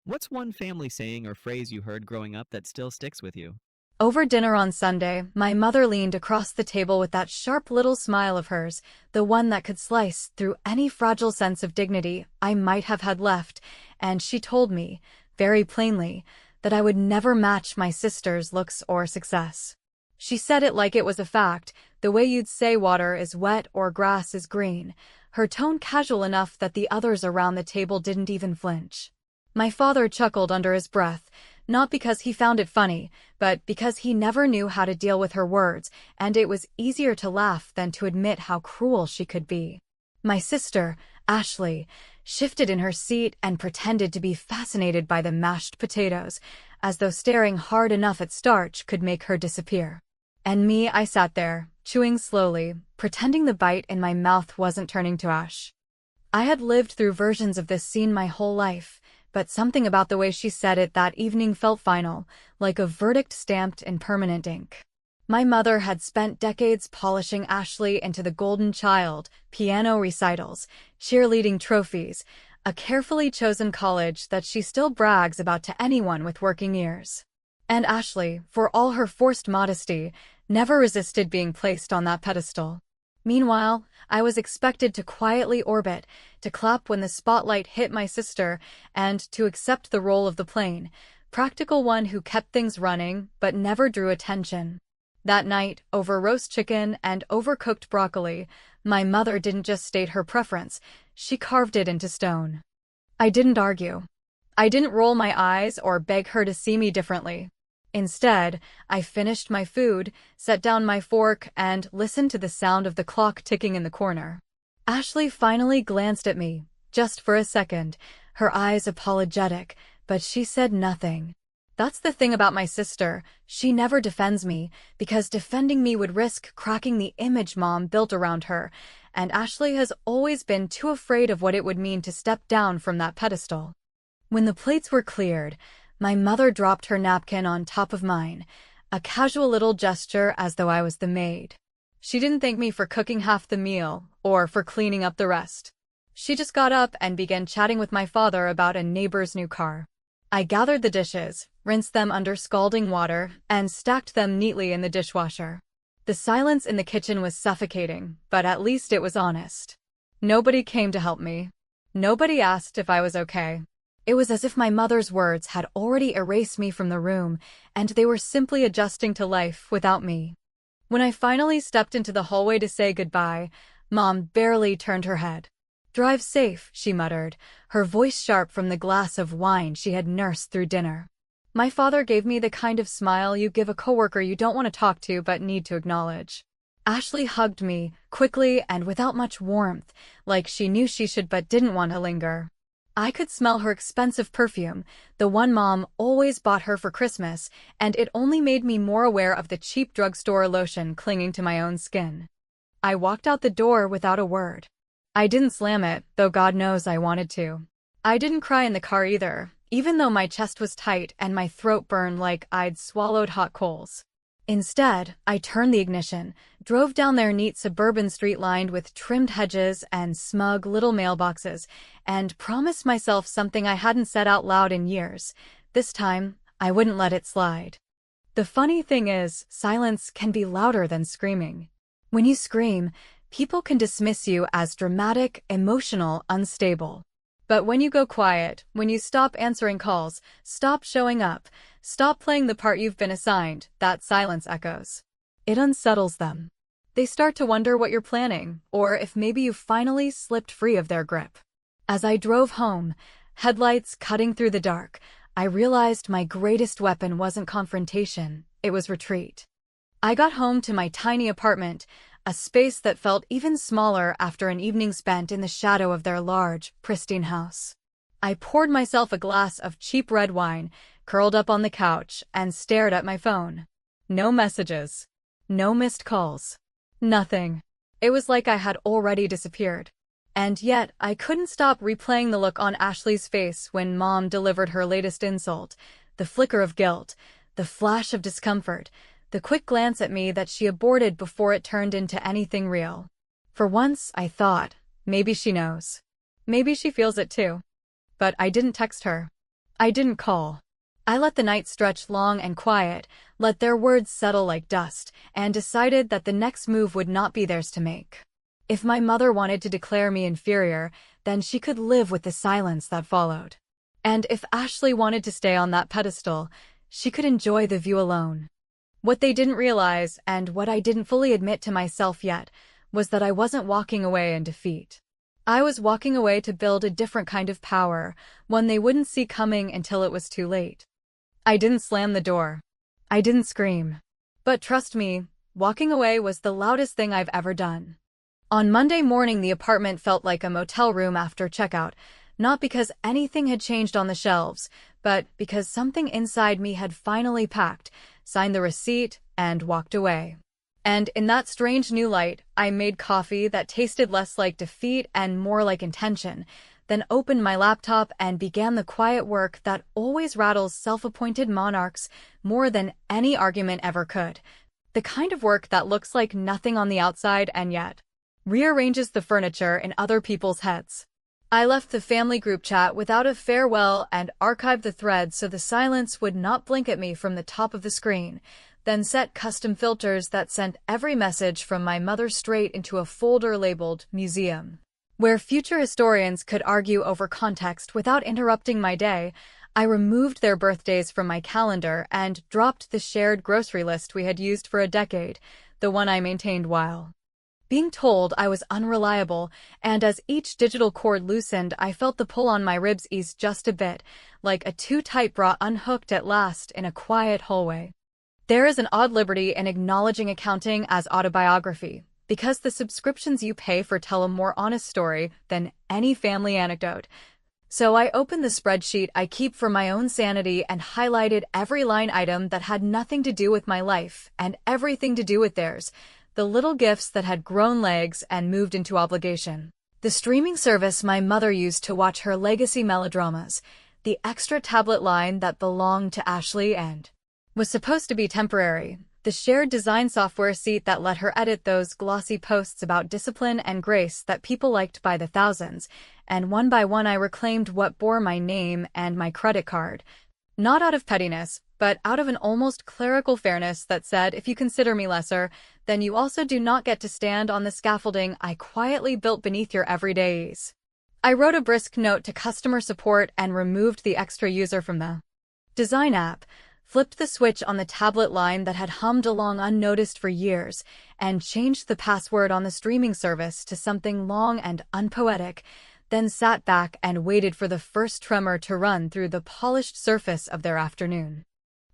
What's one family saying or phrase you heard growing up that still sticks with you? Over dinner on Sunday, my mother leaned across the table with that sharp little smile of hers, the one that could slice through any fragile sense of dignity I might have had left, and she told me, very plainly, that I would never match my sister's looks or success. She said it like it was a fact, the way you'd say water is wet or grass is green, her tone casual enough that the others around the table didn't even flinch. My father chuckled under his breath, not because he found it funny, but because he never knew how to deal with her words, and it was easier to laugh than to admit how cruel she could be. My sister, Ashley, shifted in her seat and pretended to be fascinated by the mashed potatoes, as though staring hard enough at starch could make her disappear. And me, I sat there, chewing slowly, pretending the bite in my mouth wasn't turning to ash. I had lived through versions of this scene my whole life, but something about the way she said it that evening felt final, like a verdict stamped in permanent ink. My mother had spent decades polishing Ashley into the golden child, piano recitals, cheerleading trophies, a carefully chosen college that she still brags about to anyone with working ears. And Ashley, for all her forced modesty, never resisted being placed on that pedestal. Meanwhile, I was expected to quietly orbit, to clap when the spotlight hit my sister, and to accept the role of the plain, practical one who kept things running but never drew attention. That night, over roast chicken and overcooked broccoli, my mother didn't just state her preference, she carved it into stone. I didn't argue. I didn't roll my eyes or beg her to see me differently. Instead, I finished my food, set down my fork, and listened to the sound of the clock ticking in the corner. Ashley finally glanced at me, just for a second, her eyes apologetic, but she said nothing. That's the thing about my sister, she never defends me, because defending me would risk cracking the image Mom built around her, and Ashley has always been too afraid of what it would mean to step down from that pedestal. When the plates were cleared, my mother dropped her napkin on top of mine, a casual little gesture as though I was the maid. She didn't thank me for cooking half the meal, or for cleaning up the rest. She just got up and began chatting with my father about a neighbor's new car. I gathered the dishes, rinsed them under scalding water, and stacked them neatly in the dishwasher. The silence in the kitchen was suffocating, but at least it was honest. Nobody came to help me. Nobody asked if I was okay. It was as if my mother's words had already erased me from the room, and they were simply adjusting to life without me. When I finally stepped into the hallway to say goodbye, Mom barely turned her head. "Drive safe," she muttered, her voice sharp from the glass of wine she had nursed through dinner. My father gave me the kind of smile you give a coworker you don't want to talk to but need to acknowledge. Ashley hugged me, quickly and without much warmth, like she knew she should but didn't want to linger. I could smell her expensive perfume, the one Mom always bought her for Christmas, and it only made me more aware of the cheap drugstore lotion clinging to my own skin. I walked out the door without a word. I didn't slam it, though God knows I wanted to. I didn't cry in the car either, even though my chest was tight and my throat burned like I'd swallowed hot coals. Instead, I turned the ignition, drove down their neat suburban street lined with trimmed hedges and smug little mailboxes, and promised myself something I hadn't said out loud in years. This time, I wouldn't let it slide. The funny thing is, silence can be louder than screaming. When you scream, people can dismiss you as dramatic, emotional, unstable. But when you go quiet, when you stop answering calls, stop showing up, stop playing the part you've been assigned, that silence echoes. It unsettles them. They start to wonder what you're planning, or if maybe you finally slipped free of their grip. As I drove home, headlights cutting through the dark, I realized my greatest weapon wasn't confrontation, it was retreat. I got home to my tiny apartment, a space that felt even smaller after an evening spent in the shadow of their large, pristine house. I poured myself a glass of cheap red wine, curled up on the couch, and stared at my phone. No messages. No missed calls. Nothing. It was like I had already disappeared. And yet, I couldn't stop replaying the look on Ashley's face when Mom delivered her latest insult, the flicker of guilt, the flash of discomfort, the quick glance at me that she aborted before it turned into anything real. For once, I thought, maybe she knows. Maybe she feels it too. But I didn't text her. I didn't call. I let the night stretch long and quiet, let their words settle like dust, and decided that the next move would not be theirs to make. If my mother wanted to declare me inferior, then she could live with the silence that followed. And if Ashley wanted to stay on that pedestal, she could enjoy the view alone. What they didn't realize, and what I didn't fully admit to myself yet, was that I wasn't walking away in defeat. I was walking away to build a different kind of power, one they wouldn't see coming until it was too late. I didn't slam the door. I didn't scream. But trust me, walking away was the loudest thing I've ever done. On Monday morning, the apartment felt like a motel room after checkout, not because anything had changed on the shelves, but because something inside me had finally packed, signed the receipt, and walked away. And in that strange new light, I made coffee that tasted less like defeat and more like intention, then opened my laptop and began the quiet work that always rattles self-appointed monarchs more than any argument ever could. The kind of work that looks like nothing on the outside and yet rearranges the furniture in other people's heads. I left the family group chat without a farewell and archived the thread so the silence would not blink at me from the top of the screen, then set custom filters that sent every message from my mother straight into a folder labeled Museum. Where future historians could argue over context without interrupting my day, I removed their birthdays from my calendar and dropped the shared grocery list we had used for a decade, the one I maintained while being told I was unreliable, and as each digital cord loosened, I felt the pull on my ribs ease just a bit, like a too-tight bra unhooked at last in a quiet hallway. There is an odd liberty in acknowledging accounting as autobiography, because the subscriptions you pay for tell a more honest story than any family anecdote. So I opened the spreadsheet I keep for my own sanity and highlighted every line item that had nothing to do with my life and everything to do with theirs, the little gifts that had grown legs and moved into obligation. The streaming service my mother used to watch her legacy melodramas, the extra tablet line that belonged to Ashley and was supposed to be temporary, the shared design software seat that let her edit those glossy posts about discipline and grace that people liked by the thousands, and one by one I reclaimed what bore my name and my credit card. Not out of pettiness, but out of an almost clerical fairness that said, if you consider me lesser, then you also do not get to stand on the scaffolding I quietly built beneath your everyday ease. I wrote a brisk note to customer support and removed the extra user from the design app, flipped the switch on the tablet line that had hummed along unnoticed for years, and changed the password on the streaming service to something long and unpoetic, then sat back and waited for the first tremor to run through the polished surface of their afternoon.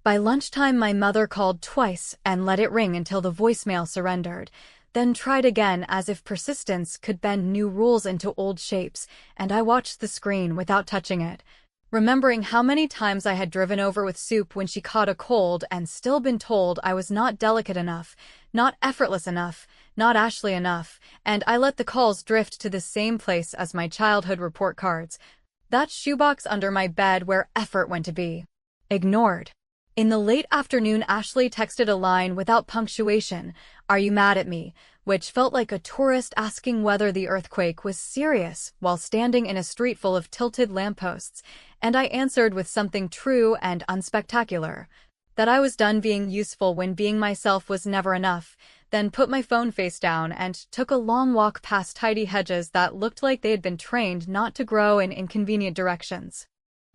By lunchtime, my mother called twice and let it ring until the voicemail surrendered, then tried again as if persistence could bend new rules into old shapes, and I watched the screen without touching it, remembering how many times I had driven over with soup when she caught a cold and still been told I was not delicate enough, not effortless enough, not Ashley enough, and I let the calls drift to the same place as my childhood report cards, that shoebox under my bed where effort went to be ignored. In the late afternoon, Ashley texted a line without punctuation, "Are you mad at me?" which felt like a tourist asking whether the earthquake was serious while standing in a street full of tilted lampposts, and I answered with something true and unspectacular, that I was done being useful when being myself was never enough, then put my phone face down and took a long walk past tidy hedges that looked like they had been trained not to grow in inconvenient directions.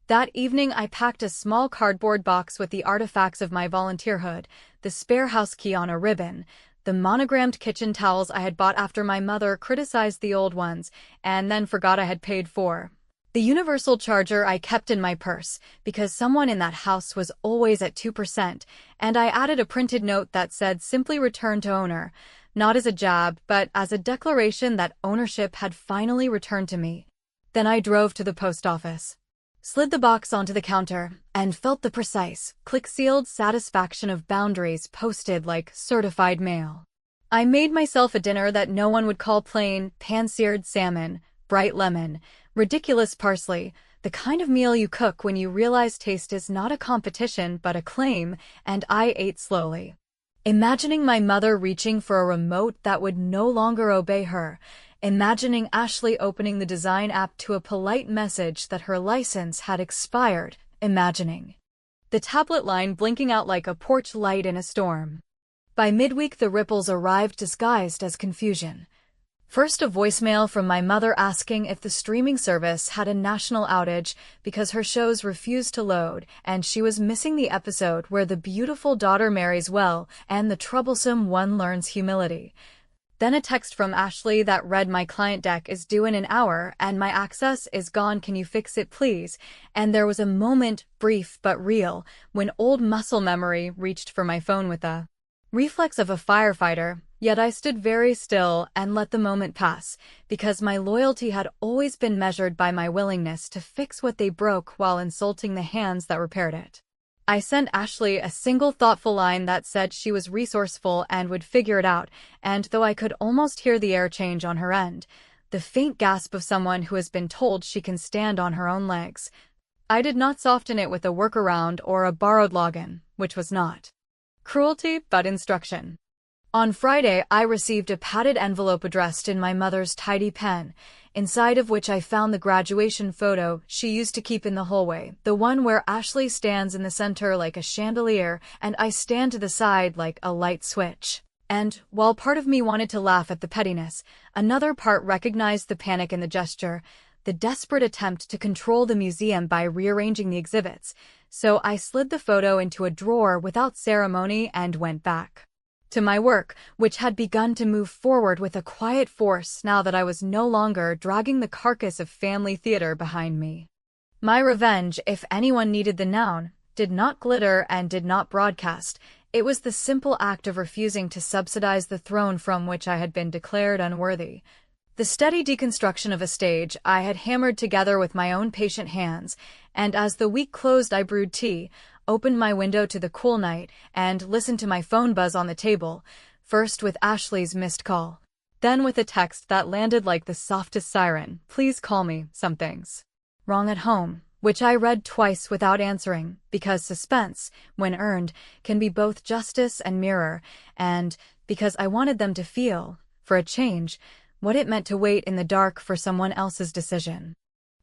That evening, I packed a small cardboard box with the artifacts of my volunteerhood, the spare house key on a ribbon, the monogrammed kitchen towels I had bought after my mother criticized the old ones and then forgot I had paid for, the universal charger I kept in my purse because someone in that house was always at 2%, and I added a printed note that said simply return to owner, not as a jab, but as a declaration that ownership had finally returned to me. Then I drove to the post office, slid the box onto the counter, and felt the precise, click-sealed satisfaction of boundaries posted like certified mail. I made myself a dinner that no one would call plain, pan-seared salmon, bright lemon, ridiculous parsley, the kind of meal you cook when you realize taste is not a competition but a claim, and I ate slowly, imagining my mother reaching for a remote that would no longer obey her, imagining Ashley opening the design app to a polite message that her license had expired, imagining. The tablet line blinking out like a porch light in a storm. By midweek, the ripples arrived disguised as confusion. First, a voicemail from my mother asking if the streaming service had a national outage because her shows refused to load, and she was missing the episode where the beautiful daughter marries well and the troublesome one learns humility. Then a text from Ashley that read, "My client deck is due in an hour and my access is gone, can you fix it please?" And there was a moment, brief but real, when old muscle memory reached for my phone with a reflex of a firefighter, yet I stood very still and let the moment pass, because my loyalty had always been measured by my willingness to fix what they broke while insulting the hands that repaired it. I sent Ashley a single thoughtful line that said she was resourceful and would figure it out, and though I could almost hear the air change on her end, the faint gasp of someone who has been told she can stand on her own legs, I did not soften it with a workaround or a borrowed login, which was not cruelty, but instruction. On Friday, I received a padded envelope addressed in my mother's tidy pen, inside of which I found the graduation photo she used to keep in the hallway, the one where Ashley stands in the center like a chandelier and I stand to the side like a light switch. And, while part of me wanted to laugh at the pettiness, another part recognized the panic in the gesture, the desperate attempt to control the museum by rearranging the exhibits, so I slid the photo into a drawer without ceremony and went back to my work, which had begun to move forward with a quiet force now that I was no longer dragging the carcass of family theater behind me. My revenge, if anyone needed the noun, did not glitter and did not broadcast. It was the simple act of refusing to subsidize the throne from which I had been declared unworthy. The steady deconstruction of a stage I had hammered together with my own patient hands, and as the week closed I brewed tea, opened my window to the cool night, and listened to my phone buzz on the table, first with Ashley's missed call, then with a text that landed like the softest siren, "Please call me, something's wrong at home," which I read twice without answering, because suspense, when earned, can be both justice and mirror, and because I wanted them to feel, for a change, what it meant to wait in the dark for someone else's decision.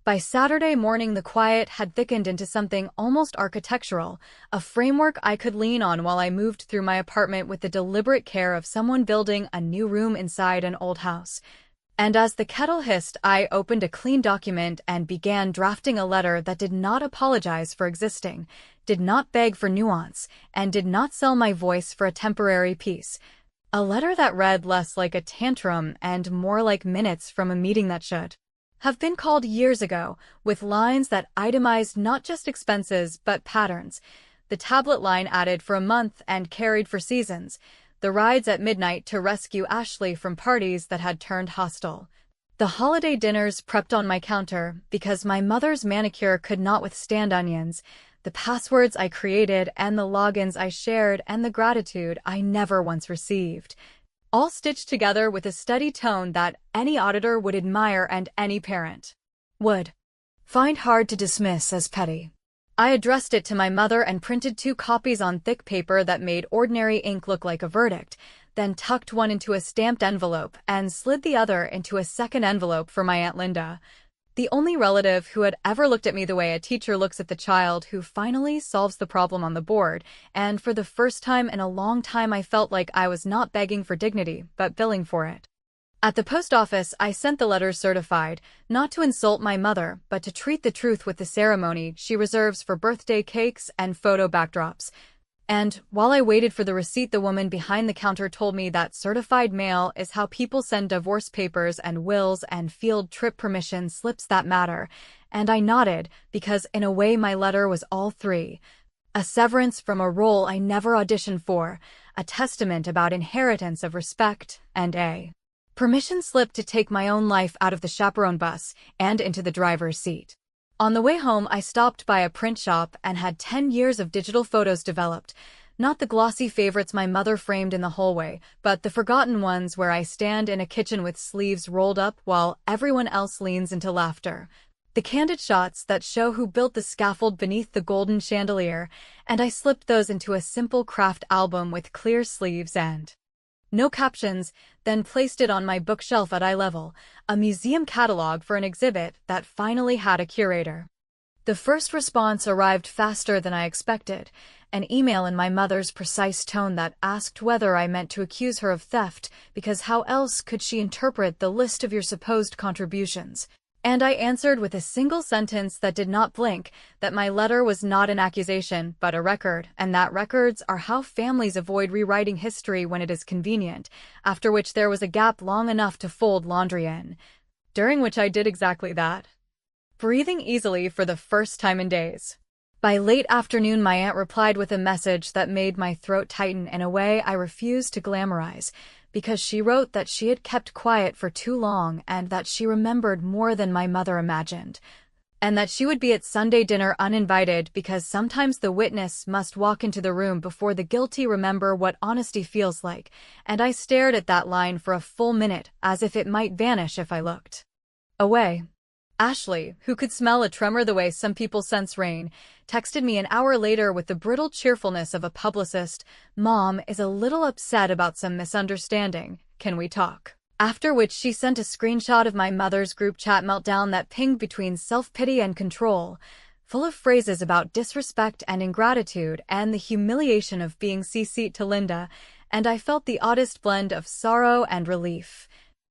By Saturday morning, the quiet had thickened into something almost architectural, a framework I could lean on while I moved through my apartment with the deliberate care of someone building a new room inside an old house. And as the kettle hissed, I opened a clean document and began drafting a letter that did not apologize for existing, did not beg for nuance, and did not sell my voice for a temporary peace. A letter that read less like a tantrum and more like minutes from a meeting that should have been called years ago, with lines that itemized not just expenses but patterns. The tablet line added for a month and carried for seasons. The rides at midnight to rescue Ashley from parties that had turned hostile. The holiday dinners prepped on my counter because my mother's manicure could not withstand onions. The passwords I created and the logins I shared and the gratitude I never once received. All stitched together with a steady tone that any auditor would admire and any parent would find hard to dismiss as petty. I addressed it to my mother and printed 2 copies on thick paper that made ordinary ink look like a verdict, then tucked one into a stamped envelope and slid the other into a second envelope for my Aunt Linda, the only relative who had ever looked at me the way a teacher looks at the child who finally solves the problem on the board, and for the first time in a long time I felt like I was not begging for dignity, but billing for it. At the post office, I sent the letters certified, not to insult my mother, but to treat the truth with the ceremony she reserves for birthday cakes and photo backdrops. And, while I waited for the receipt, the woman behind the counter told me that certified mail is how people send divorce papers and wills and field trip permission slips that matter, and I nodded, because in a way my letter was all 3. A severance from a role I never auditioned for, a testament about inheritance of respect, and a permission slip to take my own life out of the chaperone bus and into the driver's seat. On the way home, I stopped by a print shop and had 10 years of digital photos developed, not the glossy favorites my mother framed in the hallway, but the forgotten ones where I stand in a kitchen with sleeves rolled up while everyone else leans into laughter. The candid shots that show who built the scaffold beneath the golden chandelier, and I slipped those into a simple craft album with clear sleeves and no captions, then placed it on my bookshelf at eye level, a museum catalog for an exhibit that finally had a curator. The first response arrived faster than I expected, an email in my mother's precise tone that asked whether I meant to accuse her of theft, because how else could she interpret the list of your supposed contributions? And I answered with a single sentence that did not blink, that my letter was not an accusation, but a record, and that records are how families avoid rewriting history when it is convenient, after which there was a gap long enough to fold laundry in. During which I did exactly that, breathing easily for the first time in days. By late afternoon, my aunt replied with a message that made my throat tighten in a way I refused to glamorize, because she wrote that she had kept quiet for too long and that she remembered more than my mother imagined, and that she would be at Sunday dinner uninvited because sometimes the witness must walk into the room before the guilty remember what honesty feels like, and I stared at that line for a full minute as if it might vanish if I looked away. Ashley, who could smell a tremor the way some people sense rain, texted me an hour later with the brittle cheerfulness of a publicist. "Mom is a little upset about some misunderstanding. Can we talk?" After which she sent a screenshot of my mother's group chat meltdown that pinged between self-pity and control, full of phrases about disrespect and ingratitude and the humiliation of being CC'd to Linda, and I felt the oddest blend of sorrow and relief.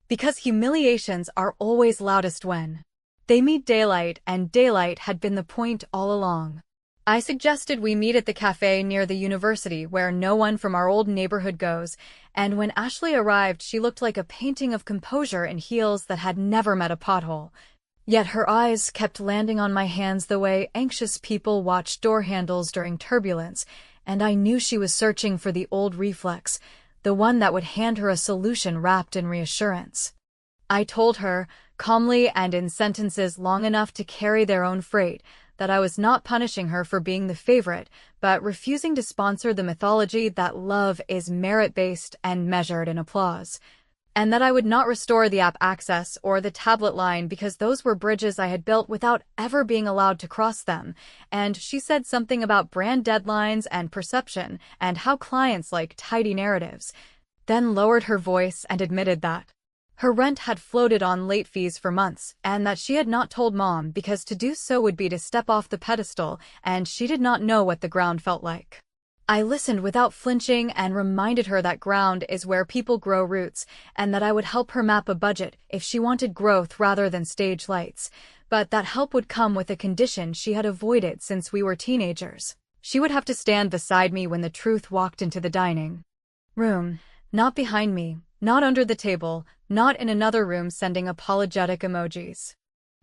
Because humiliations are always loudest when they meet daylight, and daylight had been the point all along. I suggested we meet at the cafe near the university where no one from our old neighborhood goes, and when Ashley arrived she looked like a painting of composure in heels that had never met a pothole. Yet her eyes kept landing on my hands the way anxious people watch door handles during turbulence, and I knew she was searching for the old reflex, the one that would hand her a solution wrapped in reassurance. I told her, calmly and in sentences long enough to carry their own freight, that I was not punishing her for being the favorite, but refusing to sponsor the mythology that love is merit-based and measured in applause, and that I would not restore the app access or the tablet line because those were bridges I had built without ever being allowed to cross them, and she said something about brand deadlines and perception and how clients like tidy narratives, then lowered her voice and admitted that her rent had floated on late fees for months, and that she had not told Mom because to do so would be to step off the pedestal, and she did not know what the ground felt like. I listened without flinching and reminded her that ground is where people grow roots, and that I would help her map a budget if she wanted growth rather than stage lights, but that help would come with a condition she had avoided since we were teenagers. She would have to stand beside me when the truth walked into the dining room, not behind me, not under the table, not in another room sending apologetic emojis.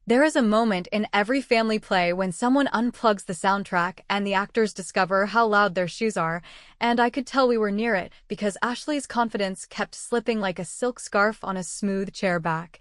There is a moment in every family play when someone unplugs the soundtrack and the actors discover how loud their shoes are, and I could tell we were near it because Ashley's confidence kept slipping like a silk scarf on a smooth chair back.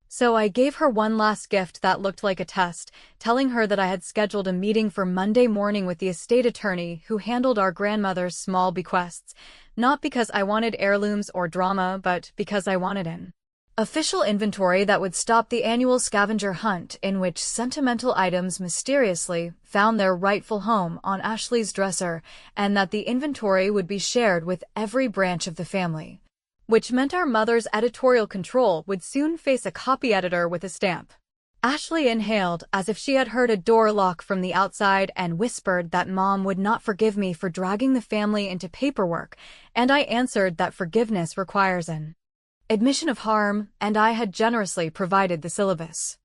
So I gave her one last gift that looked like a test, telling her that I had scheduled a meeting for Monday morning with the estate attorney who handled our grandmother's small bequests, not because I wanted heirlooms or drama, but because I wanted an official inventory that would stop the annual scavenger hunt in which sentimental items mysteriously found their rightful home on Ashley's dresser, and that the inventory would be shared with every branch of the family, which meant our mother's editorial control would soon face a copy editor with a stamp. Ashley inhaled as if she had heard a door lock from the outside and whispered that Mom would not forgive me for dragging the family into paperwork, and I answered that forgiveness requires an admission of harm, and I had generously provided the syllabus.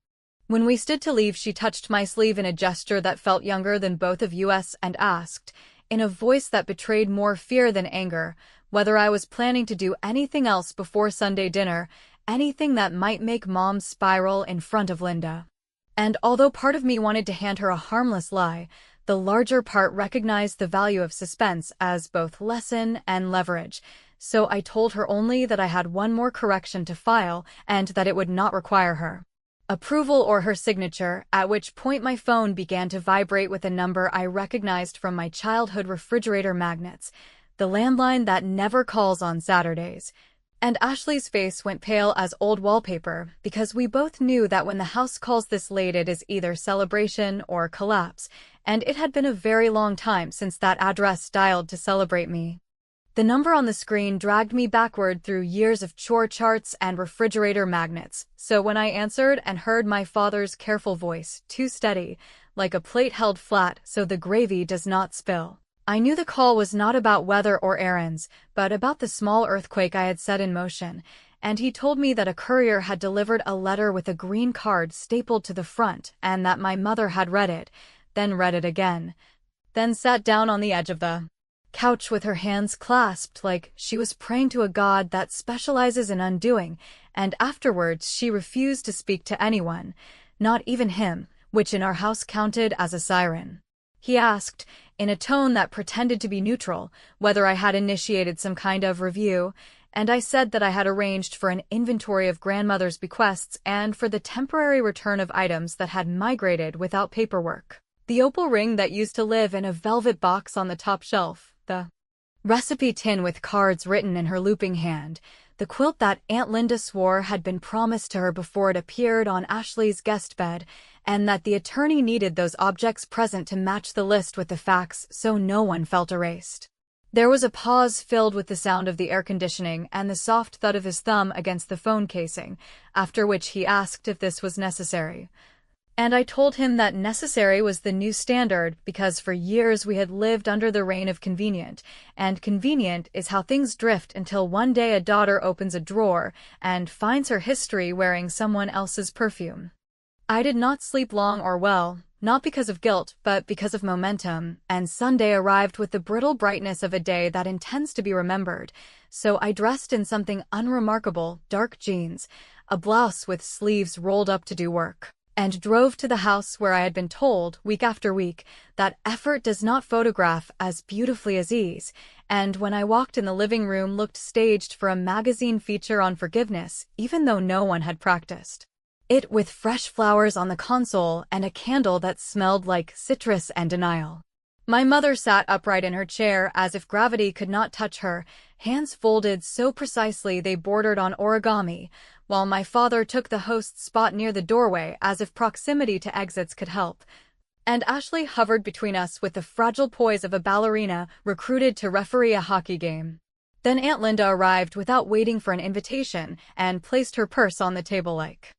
When we stood to leave, she touched my sleeve in a gesture that felt younger than both of us and asked, in a voice that betrayed more fear than anger, whether I was planning to do anything else before Sunday dinner, anything that might make Mom spiral in front of Linda. And although part of me wanted to hand her a harmless lie, the larger part recognized the value of suspense as both lesson and leverage, so I told her only that I had one more correction to file and that it would not require her approval or her signature, at which point my phone began to vibrate with a number I recognized from my childhood refrigerator magnets, the landline that never calls on Saturdays. And Ashley's face went pale as old wallpaper, because we both knew that when the house calls this late it is either celebration or collapse, and it had been a very long time since that address dialed to celebrate me. The number on the screen dragged me backward through years of chore charts and refrigerator magnets, so when I answered and heard my father's careful voice, too steady, like a plate held flat so the gravy does not spill. I knew the call was not about weather or errands, but about the small earthquake I had set in motion, and he told me that a courier had delivered a letter with a green card stapled to the front and that my mother had read it, then read it again, then sat down on the edge of the couch with her hands clasped like she was praying to a god that specializes in undoing, and afterwards she refused to speak to anyone, not even him, which in our house counted as a siren. He asked, in a tone that pretended to be neutral, whether I had initiated some kind of review, and I said that I had arranged for an inventory of grandmother's bequests and for the temporary return of items that had migrated without paperwork. The opal ring that used to live in a velvet box on the top shelf, the recipe tin with cards written in her looping hand, the quilt that Aunt Linda swore had been promised to her before it appeared on Ashley's guest bed, and that the attorney needed those objects present to match the list with the facts so no one felt erased. There was a pause filled with the sound of the air conditioning and the soft thud of his thumb against the phone casing, after which he asked if this was necessary. And I told him that necessary was the new standard because for years we had lived under the reign of convenient, and convenient is how things drift until one day a daughter opens a drawer and finds her history wearing someone else's perfume. I did not sleep long or well, not because of guilt, but because of momentum, and Sunday arrived with the brittle brightness of a day that intends to be remembered, so I dressed in something unremarkable, dark jeans, a blouse with sleeves rolled up to do work, and drove to the house where I had been told, week after week, that effort does not photograph as beautifully as ease, and when I walked in the living room looked staged for a magazine feature on forgiveness, even though no one had practiced it, with fresh flowers on the console and a candle that smelled like citrus and denial. My mother sat upright in her chair as if gravity could not touch her, hands folded so precisely they bordered on origami, while my father took the host's spot near the doorway as if proximity to exits could help. And Ashley hovered between us with the fragile poise of a ballerina recruited to referee a hockey game. Then Aunt Linda arrived without waiting for an invitation and placed her purse on the table like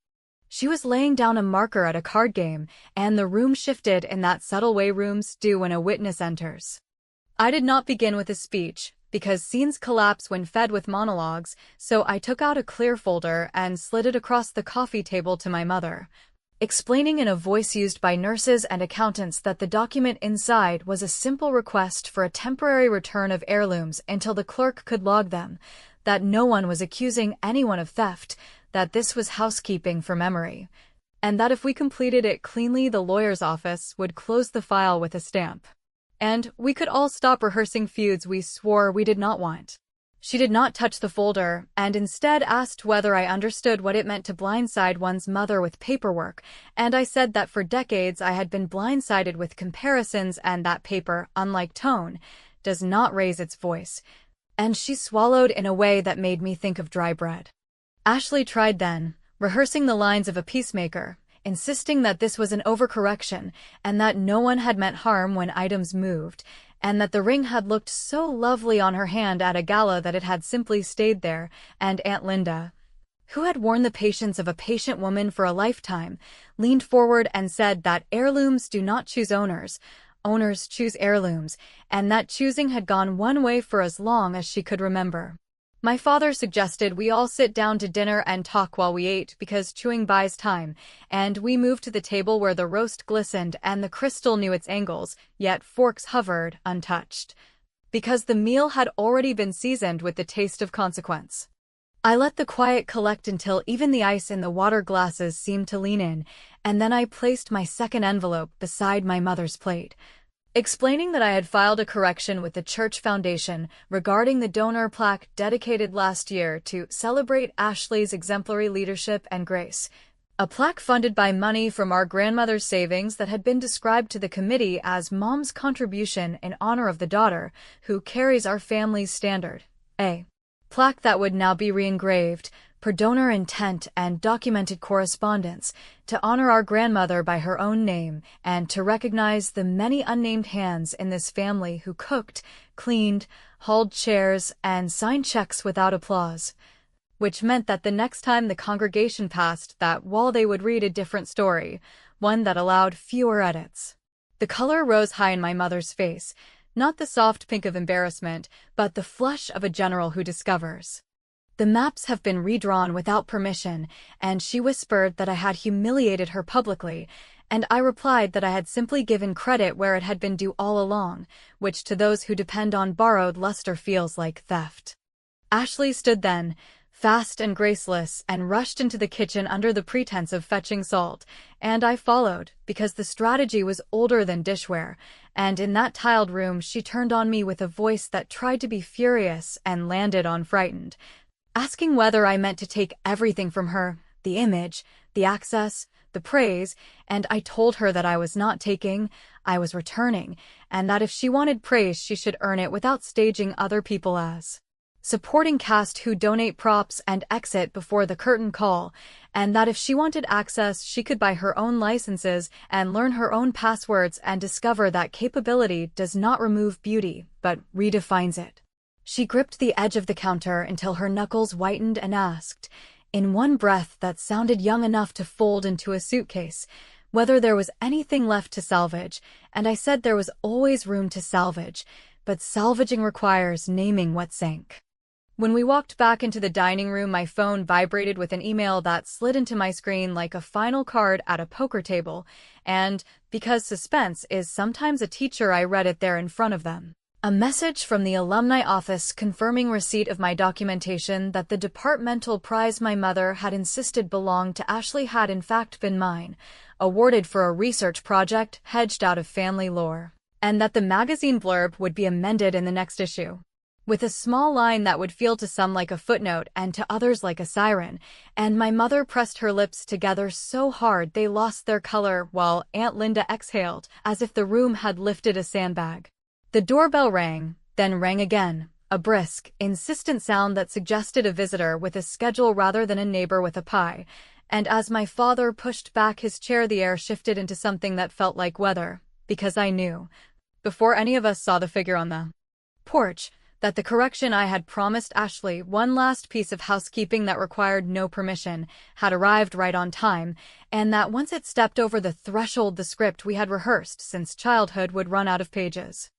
she was laying down a marker at a card game, and the room shifted in that subtle way rooms do when a witness enters. I did not begin with a speech, because scenes collapse when fed with monologues, so I took out a clear folder and slid it across the coffee table to my mother, explaining in a voice used by nurses and accountants that the document inside was a simple request for a temporary return of heirlooms until the clerk could log them, that no one was accusing anyone of theft, that this was housekeeping for memory, and that if we completed it cleanly the lawyer's office would close the file with a stamp. And we could all stop rehearsing feuds we swore we did not want. She did not touch the folder, and instead asked whether I understood what it meant to blindside one's mother with paperwork, and I said that for decades I had been blindsided with comparisons and that paper, unlike tone, does not raise its voice. And she swallowed in a way that made me think of dry bread. Ashley tried then, rehearsing the lines of a peacemaker, insisting that this was an overcorrection and that no one had meant harm when items moved, and that the ring had looked so lovely on her hand at a gala that it had simply stayed there, and Aunt Linda, who had worn the patience of a patient woman for a lifetime, leaned forward and said that heirlooms do not choose owners, owners choose heirlooms, and that choosing had gone one way for as long as she could remember. My father suggested we all sit down to dinner and talk while we ate because chewing buys time, and we moved to the table where the roast glistened and the crystal knew its angles, yet forks hovered, untouched, because the meal had already been seasoned with the taste of consequence. I let the quiet collect until even the ice in the water glasses seemed to lean in, and then I placed my second envelope beside my mother's plate, explaining that I had filed a correction with the Church Foundation regarding the donor plaque dedicated last year to celebrate Ashley's exemplary leadership and grace. A plaque funded by money from our grandmother's savings that had been described to the committee as Mom's contribution in honor of the daughter, who carries our family's standard. A plaque that would now be re-engraved, per donor intent and documented correspondence, to honor our grandmother by her own name and to recognize the many unnamed hands in this family who cooked, cleaned, hauled chairs, and signed checks without applause. Which meant that the next time the congregation passed that wall they would read a different story, one that allowed fewer edits. The color rose high in my mother's face, not the soft pink of embarrassment, but the flush of a general who discovers. The maps have been redrawn without permission, and she whispered that I had humiliated her publicly, and I replied that I had simply given credit where it had been due all along, which to those who depend on borrowed luster feels like theft. Ashley stood then, fast and graceless, and rushed into the kitchen under the pretense of fetching salt, and I followed, because the strategy was older than dishware, and in that tiled room she turned on me with a voice that tried to be furious and landed on frightened, asking whether I meant to take everything from her, the image, the access, the praise, and I told her that I was not taking, I was returning, and that if she wanted praise she should earn it without staging other people as supporting cast who donate props and exit before the curtain call, and that if she wanted access she could buy her own licenses and learn her own passwords and discover that capability does not remove beauty, but redefines it. She gripped the edge of the counter until her knuckles whitened and asked, in one breath that sounded young enough to fold into a suitcase, whether there was anything left to salvage, and I said there was always room to salvage, but salvaging requires naming what sank. When we walked back into the dining room, my phone vibrated with an email that slid into my screen like a final card at a poker table, and, because suspense is sometimes a teacher, I read it there in front of them. A message from the alumni office confirming receipt of my documentation that the departmental prize my mother had insisted belonged to Ashley had in fact been mine, awarded for a research project hedged out of family lore, and that the magazine blurb would be amended in the next issue, with a small line that would feel to some like a footnote and to others like a siren, and my mother pressed her lips together so hard they lost their color while Aunt Linda exhaled, as if the room had lifted a sandbag. The doorbell rang, then rang again, a brisk, insistent sound that suggested a visitor with a schedule rather than a neighbor with a pie, and as my father pushed back his chair the air shifted into something that felt like weather, because I knew, before any of us saw the figure on the porch, that the correction I had promised Ashley, one last piece of housekeeping that required no permission, had arrived right on time, and that once it stepped over the threshold the script we had rehearsed since childhood would run out of pages.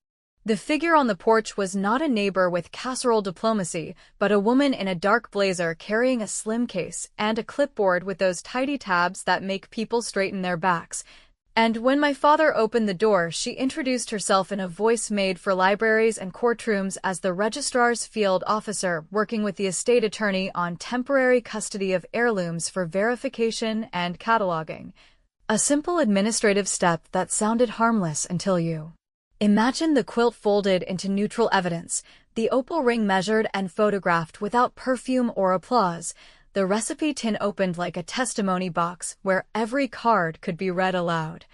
The figure on the porch was not a neighbor with casserole diplomacy, but a woman in a dark blazer carrying a slim case and a clipboard with those tidy tabs that make people straighten their backs. And when my father opened the door, she introduced herself in a voice made for libraries and courtrooms as the registrar's field officer working with the estate attorney on temporary custody of heirlooms for verification and cataloging. A simple administrative step that sounded harmless until you imagine the quilt folded into neutral evidence, the opal ring measured and photographed without perfume or applause, the recipe tin opened like a testimony box where every card could be read aloud.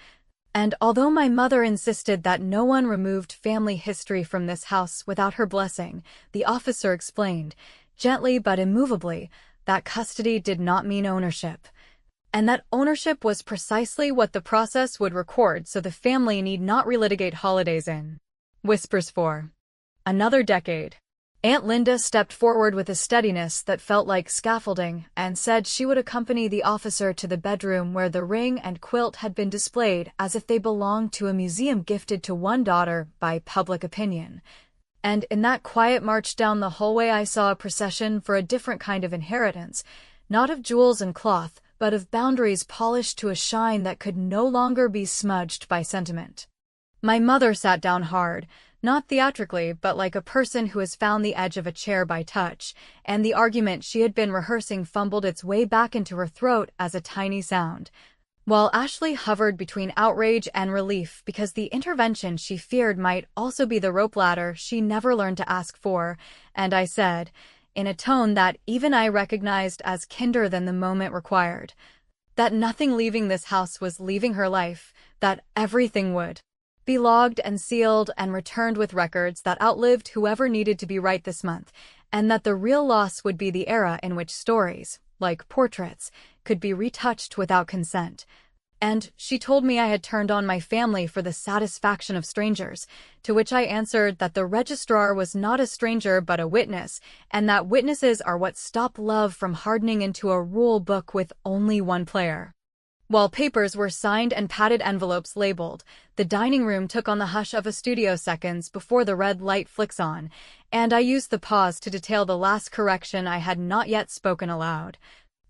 And although my mother insisted that no one removed family history from this house without her blessing, the officer explained, gently but immovably, that custody did not mean ownership, and that ownership was precisely what the process would record so the family need not relitigate holidays in whispers for another decade. Aunt Linda stepped forward with a steadiness that felt like scaffolding and said she would accompany the officer to the bedroom where the ring and quilt had been displayed as if they belonged to a museum gifted to one daughter by public opinion. And in that quiet march down the hallway I saw a procession for a different kind of inheritance, not of jewels and cloth, but of boundaries polished to a shine that could no longer be smudged by sentiment. My mother sat down hard, not theatrically, but like a person who has found the edge of a chair by touch, and the argument she had been rehearsing fumbled its way back into her throat as a tiny sound, while Ashley hovered between outrage and relief because the intervention she feared might also be the rope ladder she never learned to ask for, and I said, in a tone that even I recognized as kinder than the moment required, that nothing leaving this house was leaving her life, that everything would be logged and sealed and returned with records that outlived whoever needed to be right this month, and that the real loss would be the era in which stories, like portraits, could be retouched without consent. And she told me I had turned on my family for the satisfaction of strangers, to which I answered that the registrar was not a stranger but a witness, and that witnesses are what stop love from hardening into a rule book with only one player. While papers were signed and padded envelopes labeled, the dining room took on the hush of a studio seconds before the red light flicks on, and I used the pause to detail the last correction I had not yet spoken aloud.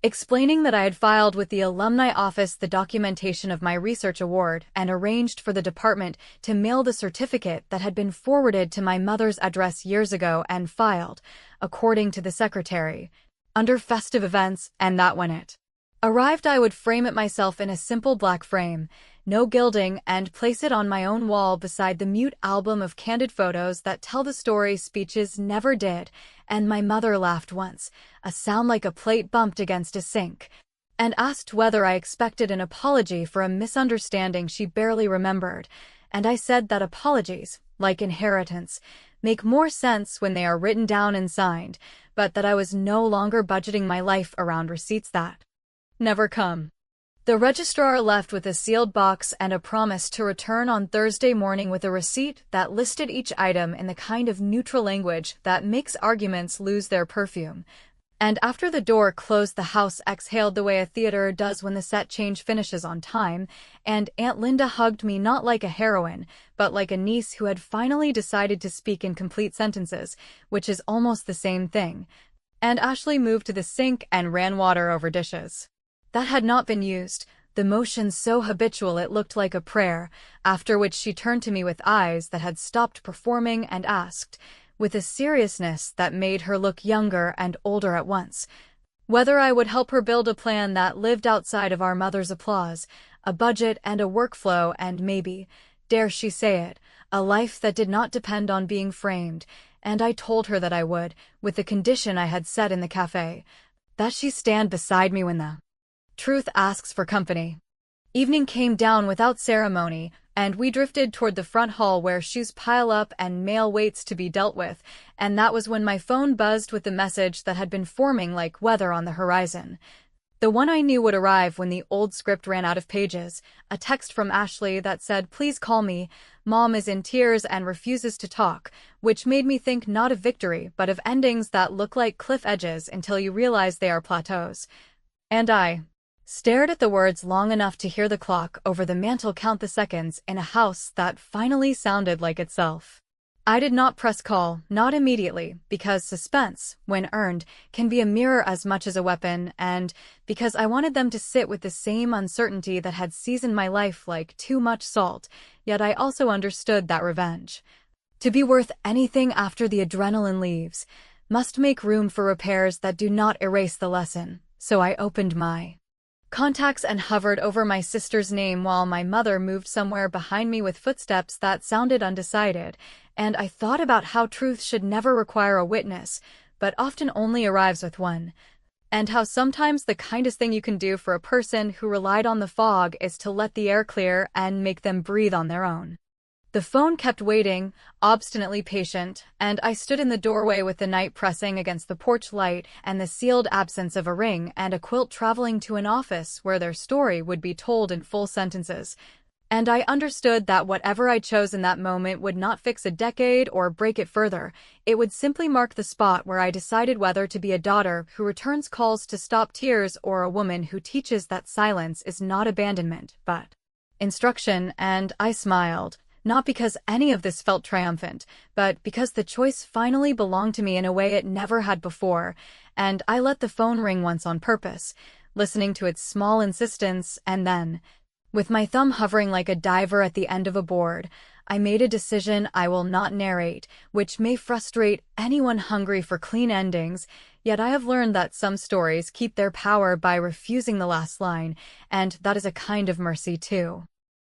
Explaining that I had filed with the alumni office the documentation of my research award and arranged for the department to mail the certificate that had been forwarded to my mother's address years ago and filed, according to the secretary, under festive events, and that when it arrived I would frame it myself in a simple black frame, no gilding, and place it on my own wall beside the mute album of candid photos that tell the story speeches never did. And my mother laughed once, a sound like a plate bumped against a sink, and asked whether I expected an apology for a misunderstanding she barely remembered, and I said that apologies, like inheritance, make more sense when they are written down and signed, but that I was no longer budgeting my life around receipts that never come. The registrar left with a sealed box and a promise to return on Thursday morning with a receipt that listed each item in the kind of neutral language that makes arguments lose their perfume. And after the door closed, the house exhaled the way a theater does when the set change finishes on time, and Aunt Linda hugged me not like a heroine, but like a niece who had finally decided to speak in complete sentences, which is almost the same thing. And Ashley moved to the sink and ran water over dishes that had not been used, the motion so habitual it looked like a prayer, after which she turned to me with eyes that had stopped performing and asked, with a seriousness that made her look younger and older at once, whether I would help her build a plan that lived outside of our mother's applause, a budget and a workflow and maybe, dare she say it, a life that did not depend on being framed, and I told her that I would, with the condition I had set in the cafe, that she stand beside me when the truth asks for company. Evening came down without ceremony, and we drifted toward the front hall where shoes pile up and mail waits to be dealt with, and that was when my phone buzzed with the message that had been forming like weather on the horizon. The one I knew would arrive when the old script ran out of pages, a text from Ashley that said, "Please call me. Mom is in tears and refuses to talk," which made me think not of victory but of endings that look like cliff edges until you realize they are plateaus. And I stared at the words long enough to hear the clock over the mantel count the seconds in a house that finally sounded like itself. I did not press call, not immediately, because suspense, when earned, can be a mirror as much as a weapon, and because I wanted them to sit with the same uncertainty that had seasoned my life like too much salt, yet I also understood that revenge, to be worth anything after the adrenaline leaves, must make room for repairs that do not erase the lesson. So I opened my contacts and hovered over my sister's name while my mother moved somewhere behind me with footsteps that sounded undecided, and I thought about how truth should never require a witness, but often only arrives with one, and how sometimes the kindest thing you can do for a person who relied on the fog is to let the air clear and make them breathe on their own. The phone kept waiting, obstinately patient, and I stood in the doorway with the night pressing against the porch light and the sealed absence of a ring and a quilt traveling to an office where their story would be told in full sentences. And I understood that whatever I chose in that moment would not fix a decade or break it further. It would simply mark the spot where I decided whether to be a daughter who returns calls to stop tears or a woman who teaches that silence is not abandonment, but instruction, and I smiled. Not because any of this felt triumphant, but because the choice finally belonged to me in a way it never had before, and I let the phone ring once on purpose, listening to its small insistence, and then, with my thumb hovering like a diver at the end of a board, I made a decision I will not narrate, which may frustrate anyone hungry for clean endings, yet I have learned that some stories keep their power by refusing the last line, and that is a kind of mercy too.